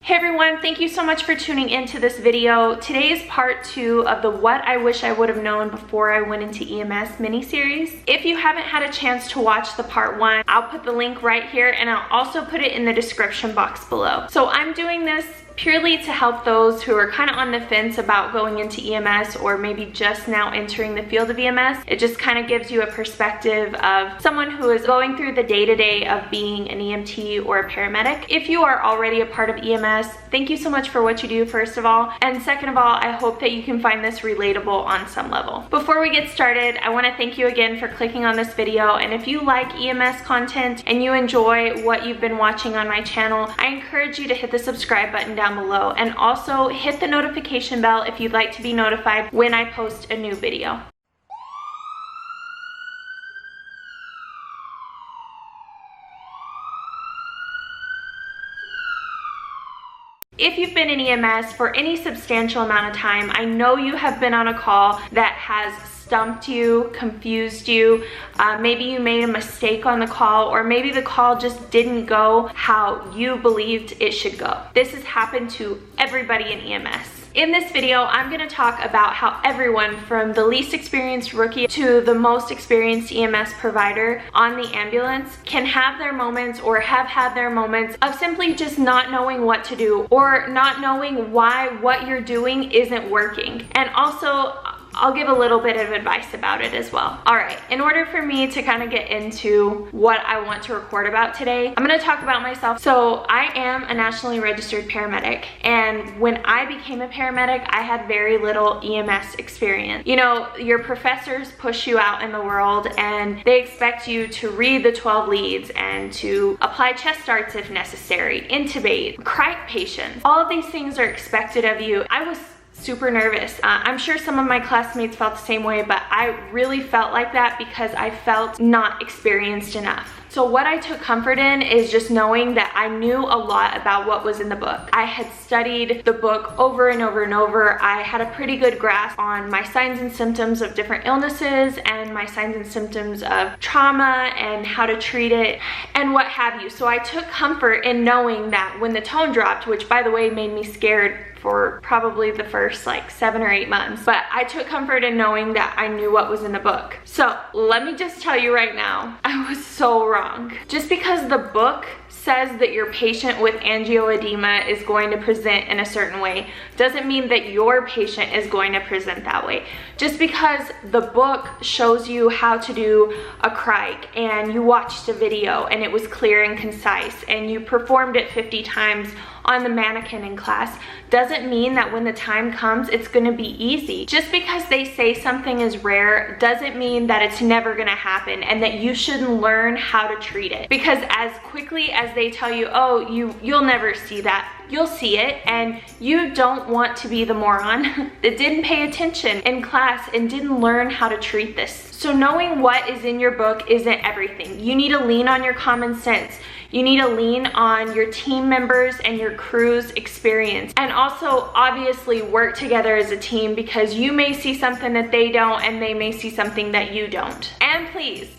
Hey everyone, thank you so much for tuning into this video. Today is part 2 of the What I Wish I Would Have Known Before I Went Into EMS mini-series. If you haven't had a chance to watch the part 1, I'll put the link right here and I'll also put it in the description box below. So I'm doing this purely to help those who are kind of on the fence about going into EMS or maybe just now entering the field of EMS. It just kind of gives you a perspective of someone who is going through the day-to-day of being an EMT or a paramedic. If you are already a part of EMS, thank you so much for what you do, first of all. And second of all, I hope that you can find this relatable on some level. Before we get started, I want to thank you again for clicking on this video. And if you like EMS content and you enjoy what you've been watching on my channel, I encourage you to hit the subscribe button down below and also hit the notification bell if you'd like to be notified when I post a new video. If you've been in EMS for any substantial amount of time, I know you have been on a call that has stumped you, confused you. Maybe you made a mistake on the call, or maybe the call just didn't go how you believed it should go. This has happened to everybody in EMS. In this video, I'm going to talk about how everyone from the least experienced rookie to the most experienced EMS provider on the ambulance can have their moments or have had their moments of simply just not knowing what to do or not knowing why what you're doing isn't working. And also, I'll give a little bit of advice about it as well. All right, in order for me to kind of get into what I want to record about today, I'm gonna talk about myself. So I am a nationally registered paramedic, and when I became a paramedic, I had very little EMS experience. You know, your professors push you out in the world and they expect you to read the 12 leads and to apply chest starts if necessary, intubate, cric patients. All of these things are expected of you. I was super nervous. I'm sure some of my classmates felt the same way, but I really felt like that because I felt not experienced enough. So what I took comfort in is just knowing that I knew a lot about what was in the book. I had studied the book over and over and over. I had a pretty good grasp on my signs and symptoms of different illnesses and my signs and symptoms of trauma and how to treat it and what have you. So I took comfort in knowing that when the tone dropped, which by the way made me scared for probably the first like 7 or 8 months, but I took comfort in knowing that I knew what was in the book. So let me just tell you right now, I was so wrong. Just because the book says that your patient with angioedema is going to present in a certain way doesn't mean that your patient is going to present that way. Just because the book shows you how to do a cric and you watched a video and it was clear and concise and you performed it 50 times on the mannequin in class doesn't mean that when the time comes it's going to be easy. Just because they say something is rare doesn't mean that it's never going to happen and that you shouldn't learn how to treat it. Because as quickly as they tell you, oh, you'll never see that, you'll see it, and you don't want to be the moron that didn't pay attention in class and didn't learn how to treat this. So knowing what is in your book isn't everything. You need to lean on your common sense. You need to lean on your team members and your crew's experience. And also obviously work together as a team because you may see something that they don't and they may see something that you don't. And please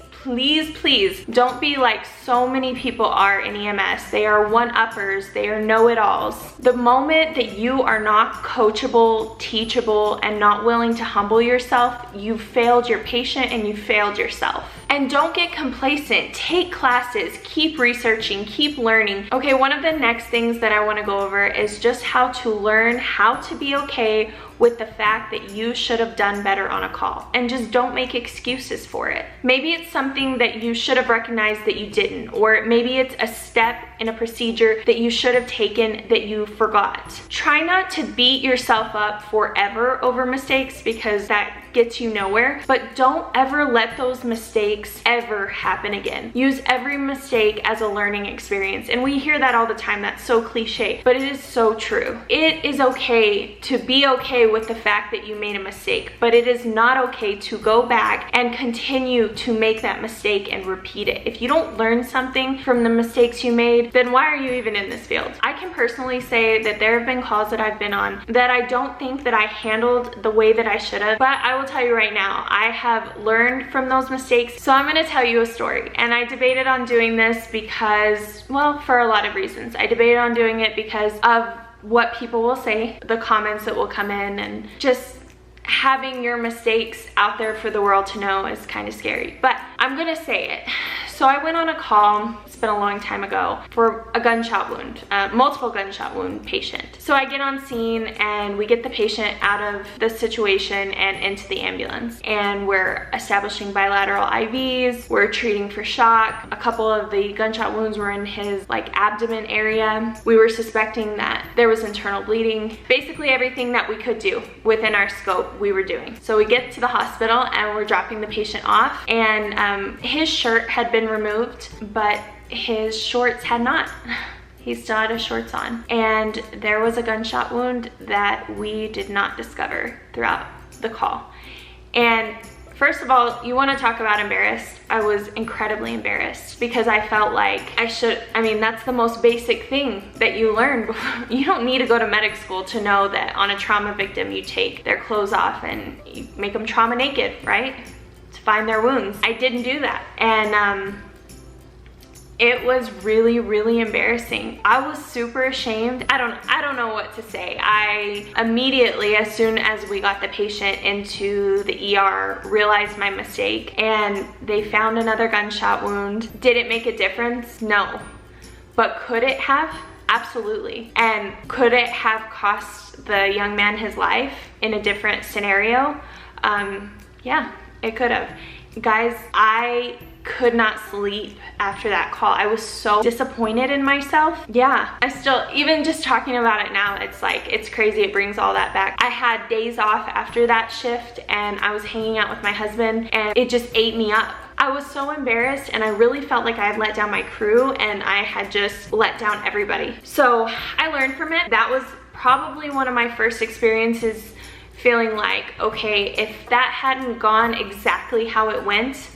don't be like so many people are in EMS. They are one-uppers, they are know-it-alls. The moment that you are not coachable, teachable, and not willing to humble yourself, you've failed your patient and you failed yourself. And don't get complacent. Take classes, keep researching, keep learning. Okay, one of the next things that I want to go over is just how to learn how to be okay with the fact that you should have done better on a call, and just don't make excuses for it. Maybe it's something that you should have recognized that you didn't, or maybe it's a step in a procedure that you should have taken that you forgot. Try not to beat yourself up forever over mistakes because that gets you nowhere, but don't ever let those mistakes ever happen again. Use every mistake as a learning experience. And we hear that all the time. That's so cliche, but it is so true. It is okay to be okay with the fact that you made a mistake, but it is not okay to go back and continue to make that mistake and repeat it. If you don't learn something from the mistakes you made, then why are you even in this field? I can personally say that there have been calls that I've been on that I don't think that I handled the way that I should have, but I will tell you right now, I have learned from those mistakes So I'm gonna tell you a story, and I debated on doing this because, well, for a lot of reasons. I debated on doing it because of what people will say, the comments that will come in, and just having your mistakes out there for the world to know is kind of scary, but I'm gonna say it. So I went on a call, it's been a long time ago, for a gunshot wound, multiple gunshot wound patient. So I get on scene and we get the patient out of the situation and into the ambulance. And we're establishing bilateral IVs, we're treating for shock. A couple of the gunshot wounds were in his like abdomen area. We were suspecting that there was internal bleeding. Basically everything that we could do within our scope, we were doing. So we get to the hospital and we're dropping the patient off, and his shirt had been removed, but his shorts had not. He still had his shorts on. And there was a gunshot wound that we did not discover throughout the call. And first of all, you want to talk about embarrassed. I was incredibly embarrassed because I felt like I mean, that's the most basic thing that you learn before. You don't need to go to medic school to know that on a trauma victim, you take their clothes off and you make them trauma naked, right? To find their wounds. I didn't do that. And it was really, really embarrassing. I was super ashamed. I don't know what to say. I immediately, as soon as we got the patient into the ER, realized my mistake, and they found another gunshot wound. Did it make a difference? No. But could it have? Absolutely. And could it have cost the young man his life in a different scenario? Yeah, it could have. Guys, I could not sleep after that call. I was so disappointed in myself. Yeah, I still, even just talking about it now, it's like, it's crazy. It brings all that back. I had days off after that shift and I was hanging out with my husband and it just ate me up. I was so embarrassed and I really felt like I had let down my crew and I had just let down everybody. So I learned from it. That was probably one of my first experiences feeling like, okay, if that hadn't gone exactly how it went,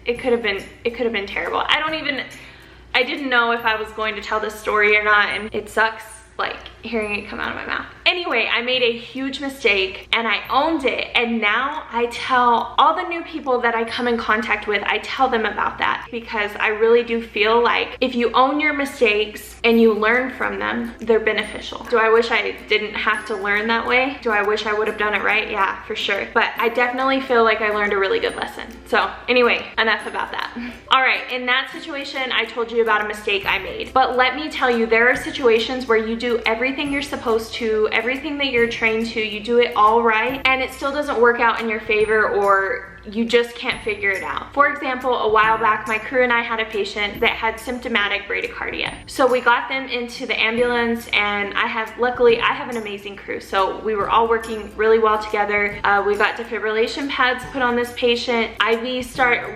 it could have been terrible. I didn't know if I was going to tell this story or not, and it sucks like hearing it come out of my mouth. Anyway, I made a huge mistake and I owned it, and now I tell all the new people that I come in contact with, I tell them about that, because I really do feel like if you own your mistakes and you learn from them, they're beneficial. Do I wish I didn't have to learn that way? Do I wish I would have done it right? Yeah, for sure. But I definitely feel like I learned a really good lesson. So anyway, enough about that. All right, in that situation, I told you about a mistake I made. But let me tell you, there are situations where you do everything you're supposed to, everything that you're trained to, you do it all right, and it still doesn't work out in your favor, or you just can't figure it out. For example, a while back, my crew and I had a patient that had symptomatic bradycardia. So we got them into the ambulance, and luckily I have an amazing crew, so we were all working really well together. We got defibrillation pads put on this patient,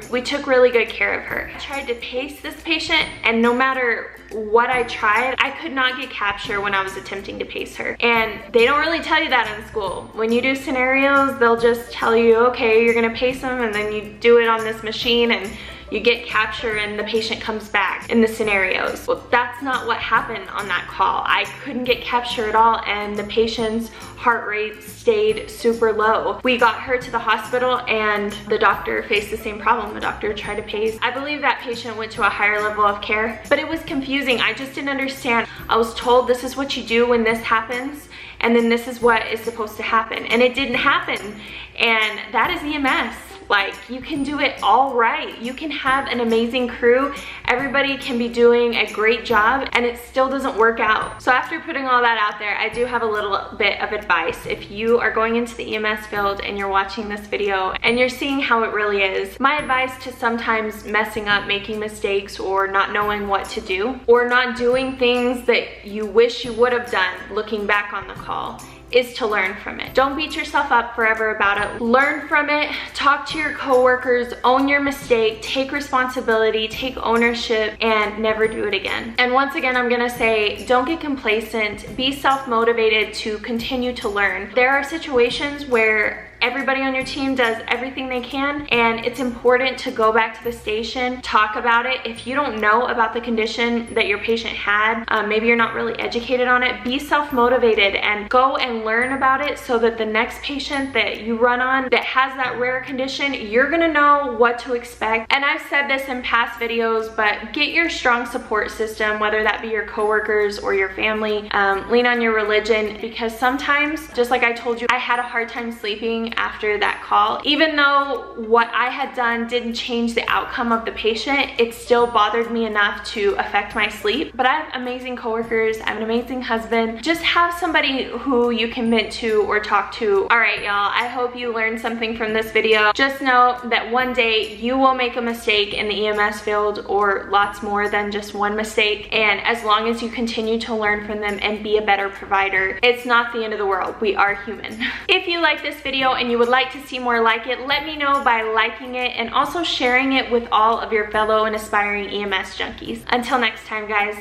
we took really good care of her. I tried to pace this patient, and no matter what I tried, I could not get capture when I was attempting to pace her. And they don't really tell you that in school. When you do scenarios, they'll just tell you, okay, you're gonna pace them, and then you do it on this machine and you get capture and the patient comes back in the scenarios. Well, that's not what happened on that call. I couldn't get capture at all, and the patient's heart rate stayed super low. We got her to the hospital and the doctor faced the same problem. The doctor tried to pace. I believe that patient went to a higher level of care, but it was confusing. I just didn't understand. I was told this is what you do when this happens, and then this is what is supposed to happen, and it didn't happen. And that is EMS. Like, you can do it all right. You can have an amazing crew. Everybody can be doing a great job, and it still doesn't work out. So after putting all that out there, I do have a little bit of advice. If you are going into the EMS field and you're watching this video and you're seeing how it really is, my advice to sometimes messing up, making mistakes, or not knowing what to do, or not doing things that you wish you would have done looking back on the call, is to learn from it. Don't beat yourself up forever about it. Learn from it, talk to your coworkers, own your mistake, take responsibility, take ownership, and never do it again. And once again, I'm gonna say, don't get complacent, be self-motivated to continue to learn. There are situations where everybody on your team does everything they can, and it's important to go back to the station, talk about it. If you don't know about the condition that your patient had, maybe you're not really educated on it, be self-motivated and go and learn about it so that the next patient that you run on that has that rare condition, you're gonna know what to expect. And I've said this in past videos, but get your strong support system, whether that be your coworkers or your family. Lean on your religion, because sometimes, just like I told you, I had a hard time sleeping after that call. Even though what I had done didn't change the outcome of the patient, it still bothered me enough to affect my sleep. But I have amazing coworkers, I have an amazing husband. Just have somebody who you can vent to or talk to. All right, y'all, I hope you learned something from this video. Just know that one day you will make a mistake in the EMS field, or lots more than just one mistake. And as long as you continue to learn from them and be a better provider, it's not the end of the world. We are human. If you like this video and you would like to see more like it, let me know by liking it and also sharing it with all of your fellow and aspiring EMS junkies. Until next time, guys.